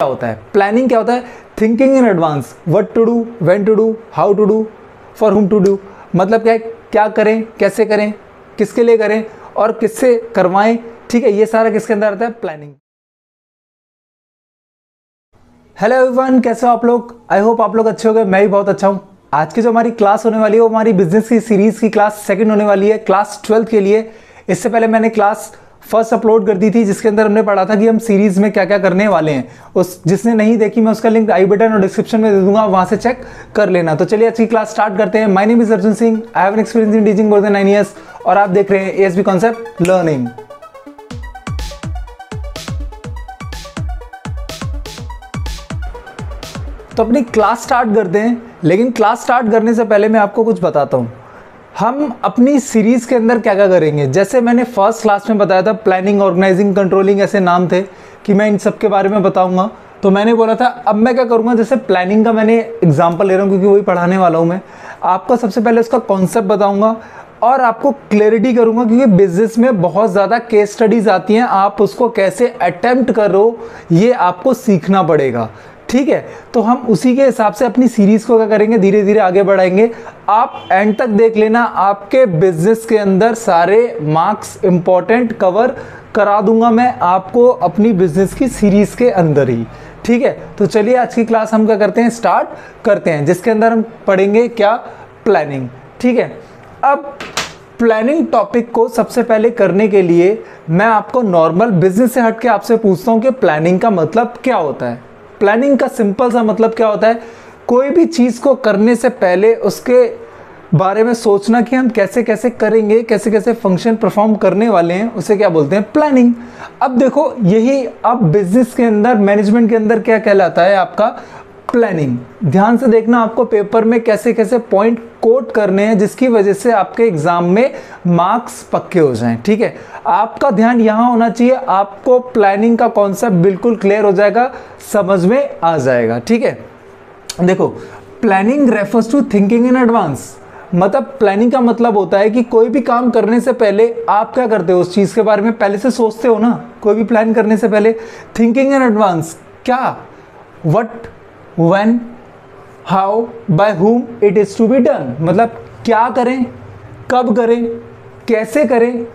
क्या होता है? प्लानिंग क्या होता है? Thinking in advance, what to do, when to do, how to do, for whom to do. मतलब क्या है, क्या करें, कैसे करें, किसके लिए करें और किससे करवाएं। ठीक है, ये सारा किसके अंदर आता है? प्लानिंग। हेलो एवरीवन, कैसे हो आप लोग? आई होप आप लोग अच्छे हो गए, मैं भी बहुत अच्छा हूं। आज की जो हमारी क्लास होने वाली है वो हमारी बिजनेस की सीरीज की क्लास सेकंड होने वाली है, क्लास 12th के लिए। इससे पहले मैंने क्लास फर्स्ट अपलोड कर दी थी जिसके अंदर हमने पढ़ा था कि हम सीरीज में क्या क्या करने वाले हैं। उस जिसने नहीं देखी मैं उसका लिंक आई बटन और डिस्क्रिप्शन में दे दूंगा, वहां से चेक कर लेना। तो चलिए आज की क्लास स्टार्ट करते हैं। My name is Arjun Singh, I have an experience in teaching more than 9 years और आप देख रहे हैं एएसबी कॉन्सेप्ट लर्निंग। तो अपनी क्लास स्टार्ट करते हैं, लेकिन क्लास स्टार्ट करने से पहले मैं आपको कुछ बताता हूँ। हम अपनी सीरीज के अंदर क्या क्या करेंगे। जैसे मैंने फर्स्ट क्लास में बताया था, प्लानिंग, ऑर्गेनाइजिंग, कंट्रोलिंग, ऐसे नाम थे कि मैं इन सब के बारे में बताऊंगा। तो मैंने बोला था अब मैं क्या करूंगा, जैसे प्लानिंग का मैंने एग्जांपल ले रहा हूँ क्योंकि वही पढ़ाने वाला हूँ मैं। आपको सबसे पहले उसका कॉन्सेप्ट बताऊंगा और आपको क्लैरिटी करूंगा, क्योंकि बिजनेस में बहुत ज़्यादा केस स्टडीज आती हैं, आप उसको कैसे अटेम्प्ट करो ये आपको सीखना पड़ेगा। ठीक है, तो हम उसी के हिसाब से अपनी सीरीज को क्या करेंगे, धीरे धीरे आगे बढ़ाएंगे। आप एंड तक देख लेना, आपके बिजनेस के अंदर सारे मार्क्स इंपॉर्टेंट कवर करा दूंगा मैं आपको अपनी बिजनेस की सीरीज के अंदर ही। ठीक है, तो चलिए आज की क्लास हम क्या करते हैं, स्टार्ट करते हैं, जिसके अंदर हम पढ़ेंगे क्या, प्लानिंग। ठीक है, अब प्लानिंग टॉपिक को सबसे पहले करने के लिए मैं आपको नॉर्मल बिजनेस से हट के आपसे पूछता हूं कि प्लानिंग का मतलब क्या होता है। प्लानिंग का सिंपल सा मतलब क्या होता है, कोई भी चीज़ को करने से पहले उसके बारे में सोचना कि हम कैसे कैसे करेंगे, कैसे कैसे फंक्शन परफॉर्म करने वाले हैं, उसे क्या बोलते हैं, प्लानिंग। अब देखो यही अब बिजनेस के अंदर, मैनेजमेंट के अंदर क्या कहलाता है आपका, प्लानिंग। ध्यान से देखना, आपको पेपर में कैसे कैसे पॉइंट कोट करने हैं जिसकी वजह से आपके एग्जाम में मार्क्स पक्के हो जाएं। ठीक है, आपका ध्यान यहां होना चाहिए, आपको प्लानिंग का कॉन्सेप्ट बिल्कुल क्लियर हो जाएगा, समझ में आ जाएगा। ठीक है, देखो planning refers to thinking in advance. मतलब प्लानिंग का मतलब होता है कि कोई भी काम करने से पहले आप क्या करते हो, उस चीज के बारे में पहले से सोचते हो ना। कोई भी प्लान करने से पहले thinking in advance, what, when, when, how, bye it is to to be डन। मतलब क्या करें, कब करें, कैसे करें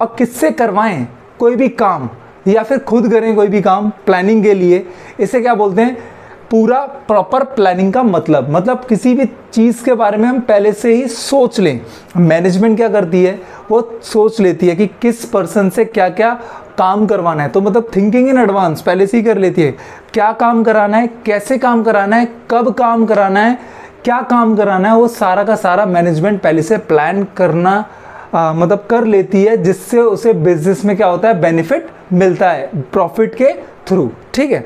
और किससे करवाएं कोई भी काम, या फिर खुद करें कोई भी काम प्लानिंग के लिए। इसे क्या बोलते हैं, पूरा प्रॉपर प्लानिंग का मतलब किसी भी चीज़ के बारे में हम पहले से ही सोच लें। मैनेजमेंट क्या करती है, वो सोच लेती है कि किस पर्सन से क्या क्या काम करवाना है। तो मतलब थिंकिंग इन एडवांस पहले से ही कर लेती है, क्या काम कराना है, कैसे काम कराना है, कब काम कराना है, क्या काम कराना है, वो सारा का सारा मैनेजमेंट पहले से प्लान करना मतलब कर लेती है, जिससे उसे बिजनेस में क्या होता है, बेनिफिट मिलता है प्रॉफिट के थ्रू। ठीक है,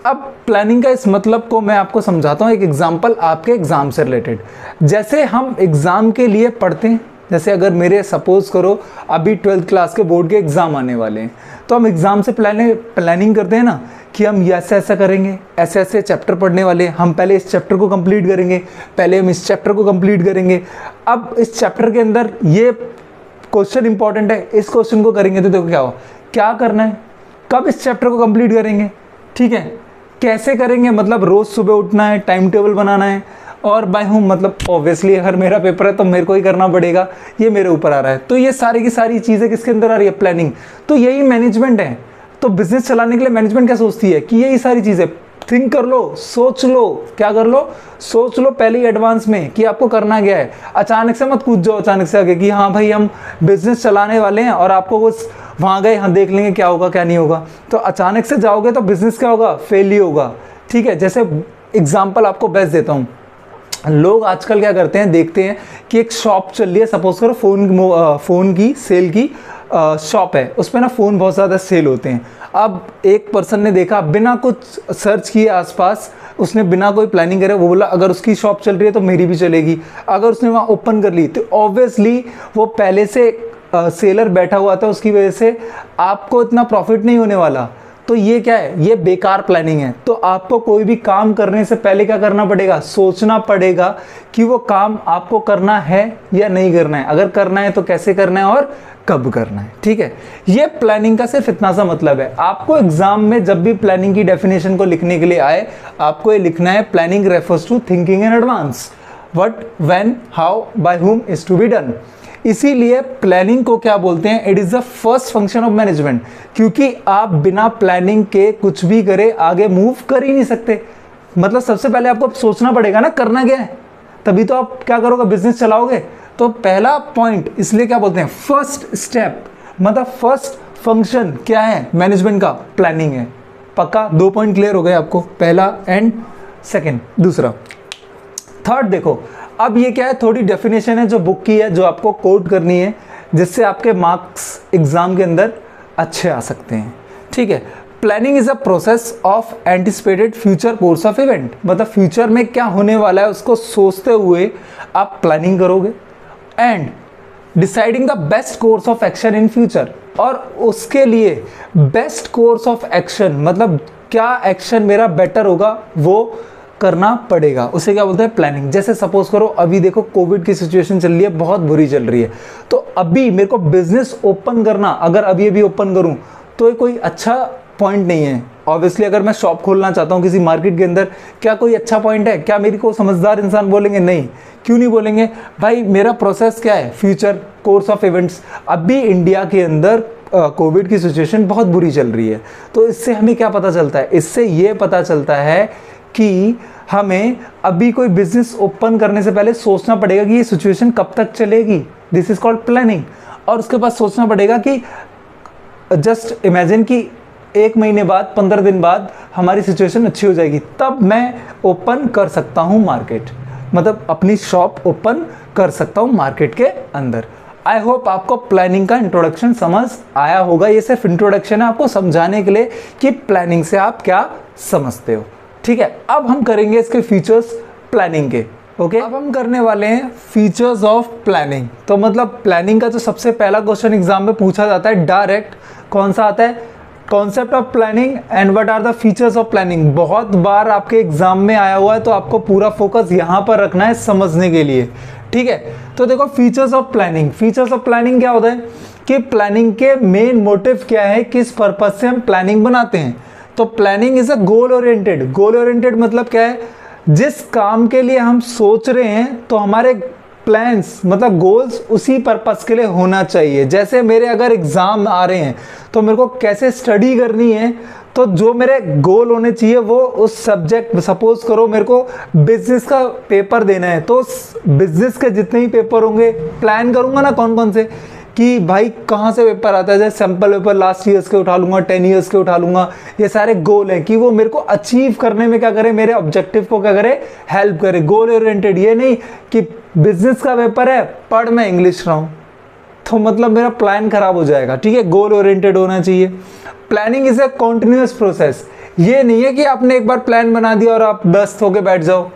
अब प्लानिंग का इस मतलब को मैं आपको समझाता हूँ एक एग्जांपल आपके एग्जाम से रिलेटेड। जैसे हम एग्जाम के लिए पढ़ते हैं, जैसे अगर मेरे सपोज करो अभी 12th क्लास के बोर्ड के एग्जाम आने वाले हैं, तो हम एग्जाम से प्लानिंग करते हैं ना कि हम ऐसा ऐसा करेंगे, ऐसे ऐसे चैप्टर पढ़ने वाले हैं, हम पहले इस चैप्टर को कंप्लीट करेंगे, पहले हम इस चैप्टर को कंप्लीट करेंगे। अब इस चैप्टर के अंदर ये क्वेश्चन इंपॉर्टेंट है, इस क्वेश्चन को करेंगे तो देखो क्या हो, क्या करना है, कब इस चैप्टर को कंप्लीट करेंगे। ठीक है, कैसे करेंगे, मतलब रोज सुबह उठना है, टाइम टेबल बनाना है, और बाय होम मतलब ऑब्वियसली अगर मेरा पेपर है तो मेरे को ही करना पड़ेगा, ये मेरे ऊपर आ रहा है। तो ये सारी की सारी चीज़ें किसके अंदर आ रही है, प्लानिंग। तो यही मैनेजमेंट है। तो बिजनेस चलाने के लिए मैनेजमेंट क्या सोचती है कि यही सारी चीज़ें थिंक कर लो, सोच लो, क्या कर लो, सोच लो पहले ही एडवांस में कि आपको करना क्या है। अचानक से मत कूद जाओ अचानक से आगे कि हाँ भाई हम बिजनेस चलाने वाले हैं और आपको बस वहाँ गए, हाँ देख लेंगे क्या होगा क्या नहीं होगा। तो अचानक से जाओगे तो बिजनेस क्या होगा, फेल ही होगा। ठीक है, जैसे एग्जाम्पल आपको बेस्ट देता हूँ, लोग आजकल क्या करते हैं, देखते हैं कि एक शॉप चल रही है, सपोज करो फ़ोन की सेल की शॉप है, उसमें ना फ़ोन बहुत ज़्यादा सेल होते हैं। अब एक पर्सन ने देखा, बिना कुछ सर्च किए आसपास, उसने बिना कोई प्लानिंग करे वो बोला अगर उसकी शॉप चल रही है तो मेरी भी चलेगी। अगर उसने वहाँ ओपन कर ली तो ऑब्वियसली वो पहले से सेलर बैठा हुआ था, उसकी वजह से आपको इतना प्रॉफिट नहीं होने वाला। तो ये क्या है, ये बेकार प्लानिंग है। तो आपको कोई भी काम करने से पहले क्या करना पड़ेगा, सोचना पड़ेगा कि वो काम आपको करना है या नहीं करना है, अगर करना है तो कैसे करना है और कब करना है। ठीक है, ये प्लानिंग का सिर्फ इतना सा मतलब है। आपको एग्जाम में जब भी प्लानिंग की डेफिनेशन को लिखने के लिए आए, आपको ये लिखना है planning refers to thinking in advance, what, when, how, bye whom is to be done. इसीलिए प्लानिंग को क्या बोलते हैं, it is the first function of management, क्योंकि आप बिना प्लानिंग के कुछ भी करे आगे मूव कर ही नहीं सकते। मतलब सबसे पहले आपको सोचना पड़ेगा ना करना क्या है, तभी तो आप क्या करोगे, बिजनेस चलाओगे। तो पहला पॉइंट इसलिए क्या बोलते हैं, फर्स्ट स्टेप, मतलब फर्स्ट फंक्शन क्या है मैनेजमेंट का, प्लानिंग है। पक्का, 2 पॉइंट क्लियर हो गए आपको, पहला एंड सेकंड। दूसरा, थर्ड देखो, अब ये क्या है, थोड़ी डेफिनेशन है जो बुक की है, जो आपको कोट करनी है, जिससे आपके मार्क्स एग्जाम के अंदर अच्छे आ सकते हैं। ठीक है, planning is a process of anticipated future course of event, मतलब फ्यूचर में क्या होने वाला है उसको सोचते हुए आप प्लानिंग करोगे। And deciding the best course of action in future, और उसके लिए बेस्ट कोर्स ऑफ एक्शन मतलब क्या एक्शन मेरा बेटर होगा वो करना पड़ेगा, उसे क्या बोलते हैं, प्लानिंग। जैसे सपोज करो अभी देखो कोविड की सिचुएशन चल रही है, बहुत बुरी चल रही है, तो अभी मेरे को बिजनेस ओपन करना, अगर अभी अभी ओपन करूं तो ये कोई अच्छा पॉइंट नहीं है। ऑब्वियसली अगर मैं शॉप खोलना चाहता हूँ किसी मार्केट के अंदर, क्या कोई अच्छा पॉइंट है, क्या मेरी को समझदार इंसान बोलेंगे, नहीं। क्यों नहीं बोलेंगे भाई, मेरा प्रोसेस क्या है, फ्यूचर कोर्स ऑफ इवेंट्स। अभी इंडिया के अंदर कोविड की सिचुएशन बहुत बुरी चल रही है, तो इससे हमें क्या पता चलता है, इससे ये पता चलता है कि हमें अभी कोई बिजनेस ओपन करने से पहले सोचना पड़ेगा कि ये सिचुएशन कब तक चलेगी, दिस इज कॉल्ड प्लानिंग। और उसके बाद सोचना पड़ेगा कि जस्ट इमेजिन कि 1 महीने बाद, 15 दिन बाद हमारी सिचुएशन अच्छी हो जाएगी, तब मैं ओपन कर सकता हूँ मार्केट, मतलब अपनी शॉप ओपन कर सकता हूँ मार्केट के अंदर। आई होप आपको प्लानिंग का इंट्रोडक्शन समझ आया होगा। ये सिर्फ इंट्रोडक्शन है आपको समझाने के लिए कि प्लानिंग से आप क्या समझते हो। ठीक है, अब हम करेंगे इसके फीचर्स प्लानिंग के। ओके, अब हम करने वाले हैं फीचर्स ऑफ प्लानिंग। तो मतलब प्लानिंग का जो सबसे पहला क्वेश्चन एग्जाम में पूछा जाता है डायरेक्ट, कौन सा आता है, concept of planning and what are the features of planning. बहुत बार आपके एग्जाम में आया हुआ है, तो आपको पूरा फोकस यहाँ पर रखना है समझने के लिए। ठीक है, तो देखो features of planning. Features of planning क्या होता है कि प्लानिंग के मेन मोटिव क्या है, किस पर्पज से हम प्लानिंग बनाते हैं। तो planning is a goal oriented. Goal oriented मतलब क्या है, जिस काम के लिए हम सोच रहे हैं तो हमारे प्लान्स मतलब गोल्स उसी पर्पस के लिए होना चाहिए। जैसे मेरे अगर एग्जाम आ रहे हैं तो मेरे को कैसे स्टडी करनी है, तो जो मेरे गोल होने चाहिए वो उस सब्जेक्ट, सपोज करो मेरे को बिजनेस का पेपर देना है, तो बिजनेस के जितने ही पेपर होंगे प्लान करूंगा ना कौन कौन से, कि भाई कहाँ से पेपर आता है, जैसे सैम्पल पेपर लास्ट ईयर्स के उठा लूंगा, 10 ईयर्स के उठा लूंगा। ये सारे गोल हैं कि वो मेरे को अचीव करने में क्या करे, मेरे ऑब्जेक्टिव को क्या करे, हेल्प करे। गोल ओरिएंटेड, ये नहीं कि बिजनेस का पेपर है पढ़ मैं इंग्लिश रहा हूँ, तो मतलब मेरा प्लान खराब हो जाएगा। ठीक है, गोल ओरिएंटेड होना चाहिए। Planning is a continuous process. ये नहीं है कि आपने एक बार प्लान बना दिया और आप व्यस्त होके बैठ जाओ,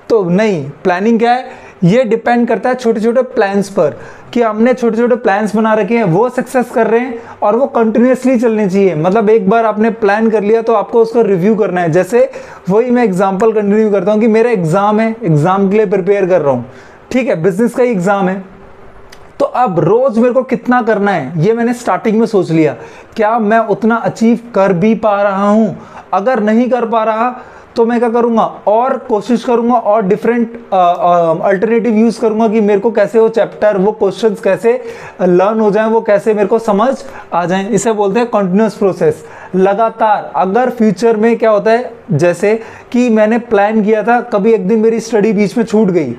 तो नहीं। प्लानिंग क्या है, ये डिपेंड करता है छोटे छोटे प्लान्स पर, कि हमने छोटे छोटे प्लान्स बना रखे हैं, वो सक्सेस कर रहे हैं और वो कंटिन्यूअसली चलने चाहिए। मतलब एक बार आपने प्लान कर लिया तो आपको उसको रिव्यू करना है। जैसे वही मैं एग्जांपल कंटिन्यू करता हूँ कि मेरा एग्जाम है, एग्जाम के लिए प्रिपेयर कर रहा हूँ, ठीक है, बिजनेस का ही एग्जाम है, तो अब रोज मेरे को कितना करना है ये मैंने स्टार्टिंग में सोच लिया। क्या मैं उतना अचीव कर भी पा रहा हूँ? अगर नहीं कर पा रहा तो मैं क्या करूँगा, और कोशिश करूँगा और डिफरेंट अल्टरनेटिव यूज़ करूँगा कि मेरे को कैसे वो चैप्टर, वो क्वेश्चंस कैसे लर्न हो जाएं, वो कैसे मेरे को समझ आ जाएं। इसे बोलते हैं कंटिन्यूअस प्रोसेस, लगातार। अगर फ्यूचर में क्या होता है, जैसे कि मैंने प्लान किया था, कभी एक दिन मेरी स्टडी बीच में छूट गई,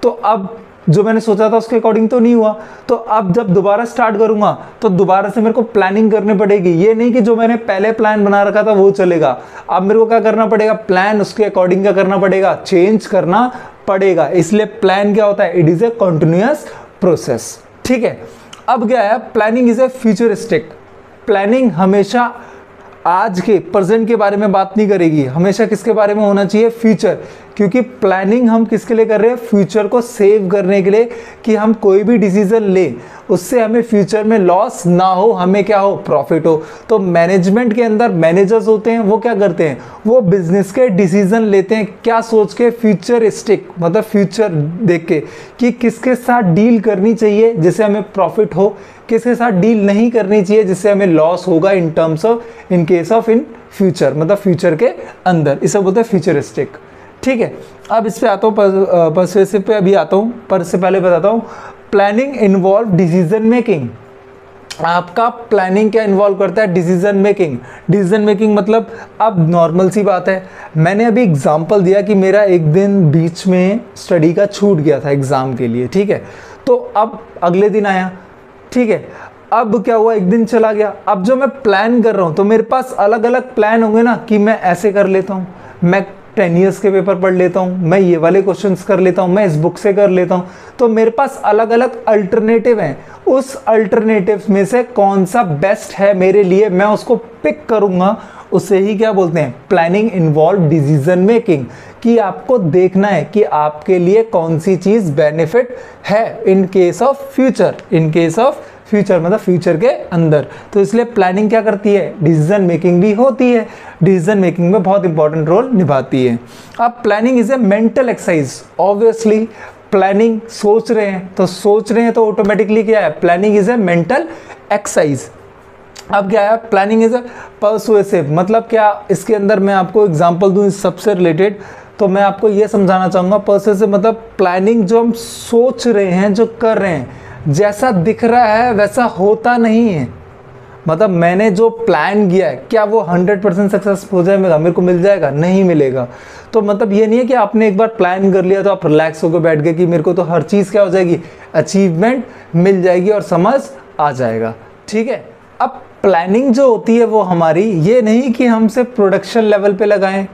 तो अब जो मैंने सोचा था उसके अकॉर्डिंग तो नहीं हुआ, तो अब जब दोबारा स्टार्ट करूंगा तो दोबारा से मेरे को प्लानिंग करनी पड़ेगी। ये नहीं कि जो मैंने पहले प्लान बना रखा था वो चलेगा, अब मेरे को क्या करना पड़ेगा, प्लान उसके अकॉर्डिंग क्या करना पड़ेगा, चेंज करना पड़ेगा। इसलिए प्लान क्या होता है, it is a continuous process. ठीक है, अब क्या है, planning is a futuristic. Planning हमेशा आज के प्रेजेंट के बारे में बात नहीं करेगी, हमेशा किसके बारे में होना चाहिए, फ्यूचर। क्योंकि प्लानिंग हम किसके लिए कर रहे हैं, फ्यूचर को सेव करने के लिए, कि हम कोई भी डिसीजन ले उससे हमें फ्यूचर में लॉस ना हो, हमें क्या हो, प्रॉफिट हो। तो मैनेजमेंट के अंदर मैनेजर्स होते हैं, वो क्या करते हैं, वो बिजनेस के डिसीजन लेते हैं, क्या सोच के, फ्यूचरिस्टिक, मतलब फ्यूचर देख के कि किसके साथ डील करनी चाहिए जिससे हमें प्रॉफिट हो, किसके साथ डील नहीं करनी चाहिए जिससे हमें लॉस होगा in terms of, in case of in future, मतलब फ्यूचर के अंदर, इसे बोलते हैं फ्यूचरिस्टिक। ठीक है, अब इस पे आता हूँ, पर्सुएसिव पे अभी आता हूँ, पर इससे पहले बताता हूँ प्लानिंग इन्वॉल्व डिसीजन मेकिंग। आपका प्लानिंग क्या इन्वॉल्व करता है, डिसीजन मेकिंग। डिसीजन मेकिंग मतलब अब नॉर्मल सी बात है, मैंने अभी एग्जांपल दिया कि मेरा एक दिन बीच में स्टडी का छूट गया था एग्ज़ाम के लिए, ठीक है, तो अब अगले दिन आया, ठीक है, अब क्या हुआ, एक दिन चला गया, अब जो मैं प्लान कर रहा हूँ तो मेरे पास अलग अलग प्लान होंगे ना, कि मैं ऐसे कर लेता हूँ, मैं 10 ईयर्स के पेपर पढ़ लेता हूँ, मैं ये वाले क्वेश्चंस कर लेता हूँ, मैं इस बुक से कर लेता हूँ, तो मेरे पास अलग अलग अल्टरनेटिव हैं। उस अल्टरनेटिव में से कौन सा बेस्ट है मेरे लिए, मैं उसको पिक करूँगा, उसे ही क्या बोलते हैं, प्लानिंग इन्वॉल्व डिसीजन मेकिंग, कि आपको देखना है कि आपके लिए कौन सी चीज़ बेनिफिट है in case of future, in case of future मतलब फ्यूचर के अंदर। तो इसलिए प्लानिंग क्या करती है, डिसीजन मेकिंग भी होती है, डिसीजन मेकिंग में बहुत इंपॉर्टेंट रोल निभाती है। अब planning is a mental exercise, obviously planning सोच रहे हैं, तो सोच रहे हैं तो ऑटोमेटिकली क्या है, planning is a mental exercise. अब क्या है, प्लानिंग इज ए पर्सुएसिव, मतलब क्या, इसके अंदर मैं आपको एग्जांपल दूं इस सबसे रिलेटेड, तो मैं आपको ये समझाना चाहूँगा, पर्सुएसिव मतलब प्लानिंग जो हम सोच रहे हैं, जो कर रहे हैं, जैसा दिख रहा है वैसा होता नहीं है। मतलब मैंने जो प्लान किया है, क्या वो 100% सक्सेस हो जाएगा, मेरे को मिल जाएगा, नहीं मिलेगा। तो मतलब ये नहीं है कि आपने एक बार प्लान कर लिया तो आप रिलैक्स होकर बैठ गए कि मेरे को तो हर चीज़ क्या हो जाएगी, अचीवमेंट मिल जाएगी और समझ आ जाएगा। ठीक है, अब प्लानिंग जो होती है वो हमारी, ये नहीं कि हम सिर्फ प्रोडक्शन लेवल पे लगाएं,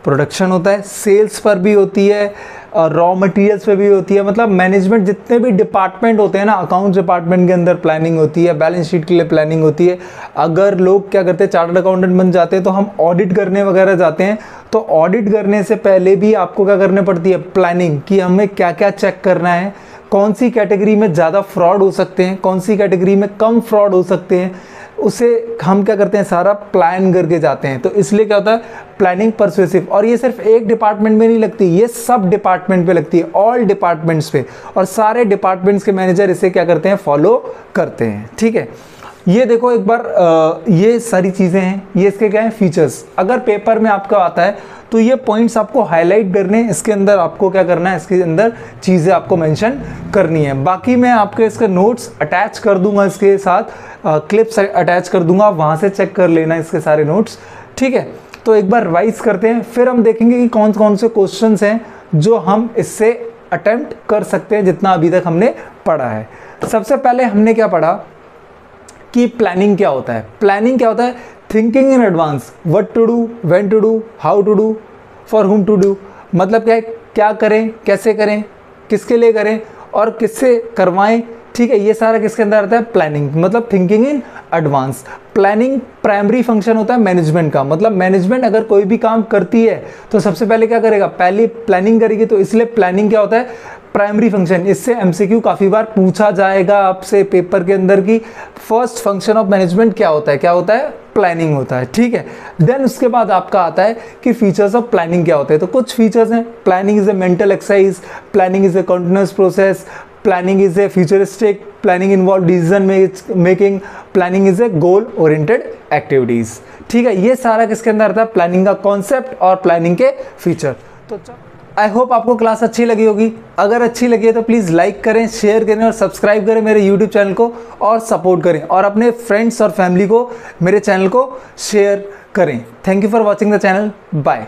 प्रोडक्शन होता है, सेल्स पर भी होती है, रॉ मटेरियल्स पे भी होती है, मतलब मैनेजमेंट जितने भी डिपार्टमेंट होते हैं ना, अकाउंट्स डिपार्टमेंट के अंदर प्लानिंग होती है, बैलेंस शीट के लिए प्लानिंग होती है। अगर लोग क्या करते हैं, चार्टर्ड अकाउंटेंट बन जाते हैं तो हम ऑडिट करने वगैरह जाते हैं, तो ऑडिट करने से पहले भी आपको क्या करनी पड़ती है, प्लानिंग, कि हमें क्या क्या चेक करना है, कौन सी कैटेगरी में ज़्यादा फ्रॉड हो सकते हैं, कौन सी कैटेगरी में कम फ्रॉड हो सकते हैं, उसे हम क्या करते हैं, सारा प्लान करके जाते हैं। तो इसलिए क्या होता है, प्लानिंग परसुएसिव। और ये सिर्फ एक डिपार्टमेंट में नहीं लगती, ये सब डिपार्टमेंट पे लगती है, ऑल डिपार्टमेंट्स पे, और सारे डिपार्टमेंट्स के मैनेजर इसे क्या करते हैं, फॉलो करते हैं। ठीक है, ये देखो एक बार, ये सारी चीज़ें हैं, ये इसके क्या हैं, फीचर्स। अगर पेपर में आपका आता है तो ये पॉइंट्स आपको हाईलाइट करने, इसके अंदर आपको क्या करना है, इसके अंदर चीज़ें आपको मेंशन करनी है। बाकी मैं आपके इसके नोट्स अटैच कर दूंगा, इसके साथ क्लिप्स अटैच कर दूंगा, वहाँ से चेक कर लेना इसके सारे नोट्स। ठीक है, तो एक बार रिवाइज करते हैं, फिर हम देखेंगे कि कौन कौन से क्वेश्चंस हैं जो हम इससे अटेम्प्ट कर सकते हैं, जितना अभी तक हमने पढ़ा है। सबसे पहले हमने क्या पढ़ा कि प्लानिंग क्या होता है। प्लानिंग क्या होता है, thinking in advance, what to do, when to do, how to do, for whom to do. मतलब क्या है, क्या करें, कैसे करें, किसके लिए करें और किससे करवाएं। ठीक है, ये सारा किसके अंदर आता है, प्लानिंग, मतलब thinking in advance. Planning primary function होता है मैनेजमेंट का, मतलब मैनेजमेंट अगर कोई भी काम करती है तो सबसे पहले क्या करेगा, पहले प्लानिंग करेगी। तो इसलिए प्लानिंग क्या होता है, प्राइमरी फंक्शन। इससे एमसीक्यू काफ़ी बार पूछा जाएगा आपसे पेपर के अंदर कि फर्स्ट फंक्शन ऑफ मैनेजमेंट क्या होता है, क्या होता है, प्लानिंग होता है। ठीक है, देन उसके बाद आपका आता है कि फीचर्स ऑफ प्लानिंग क्या होते हैं। तो कुछ फीचर्स हैं, planning is a mental exercise, planning is a continuous process, planning is a futuristic, planning involve decision making, planning is a goal oriented activities. ठीक है, ये सारा किसके अंदर आता है, प्लानिंग का कॉन्सेप्ट और प्लानिंग के फीचर। तो आई होप आपको क्लास अच्छी लगी होगी। अगर अच्छी लगी है तो प्लीज़ लाइक करें, शेयर करें और सब्सक्राइब करें मेरे यूट्यूब चैनल को, और सपोर्ट करें, और अपने फ्रेंड्स और फैमिली को मेरे चैनल को शेयर करें। Thank you for watching the channel, bye.